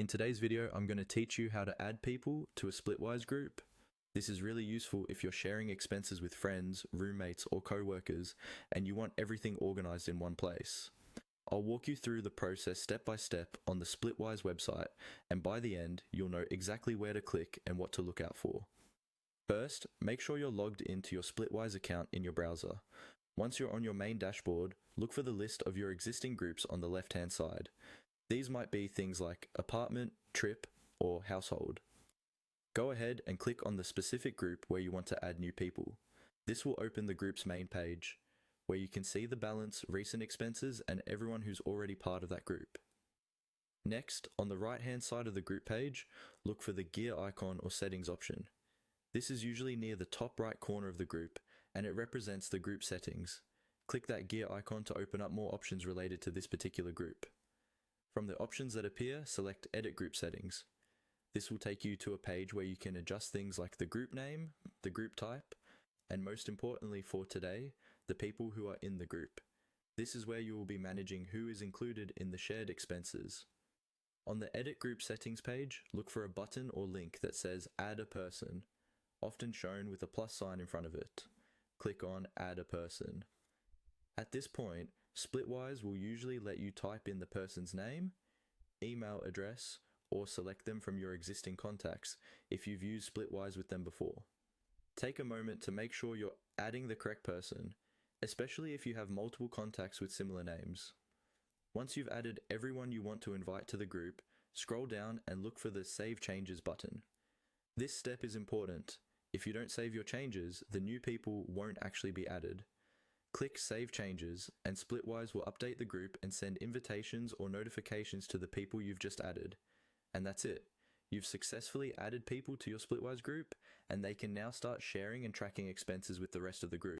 In today's video, I'm going to teach you how to add people to a Splitwise group. This is really useful if you're sharing expenses with friends, roommates, or co-workers, and you want everything organized in one place. I'll walk you through the process step by step on the Splitwise website, and by the end, you'll know exactly where to click and what to look out for. First, make sure you're logged into your Splitwise account in your browser. Once you're on your main dashboard, look for the list of your existing groups on the left-hand side. These might be things like apartment, trip, or household. Go ahead and click on the specific group where you want to add new people. This will open the group's main page, where you can see the balance, recent expenses, and everyone who's already part of that group. Next, on the right-hand side of the group page, look for the gear icon or settings option. This is usually near the top right corner of the group, and it represents the group settings. Click that gear icon to open up more options related to this particular group. From the options that appear, select Edit Group Settings. This will take you to a page where you can adjust things like the group name, the group type, and most importantly for today, the people who are in the group. This is where you will be managing who is included in the shared expenses. On the Edit Group Settings page, look for a button or link that says Add a Person, often shown with a plus sign in front of it. Click on Add a Person. At this point, Splitwise will usually let you type in the person's name, email address, or select them from your existing contacts if you've used Splitwise with them before. Take a moment to make sure you're adding the correct person, especially if you have multiple contacts with similar names. Once you've added everyone you want to invite to the group, scroll down and look for the Save Changes button. This step is important. If you don't save your changes, the new people won't actually be added. Click Save Changes, and Splitwise will update the group and send invitations or notifications to the people you've just added. And that's it. You've successfully added people to your Splitwise group, and they can now start sharing and tracking expenses with the rest of the group.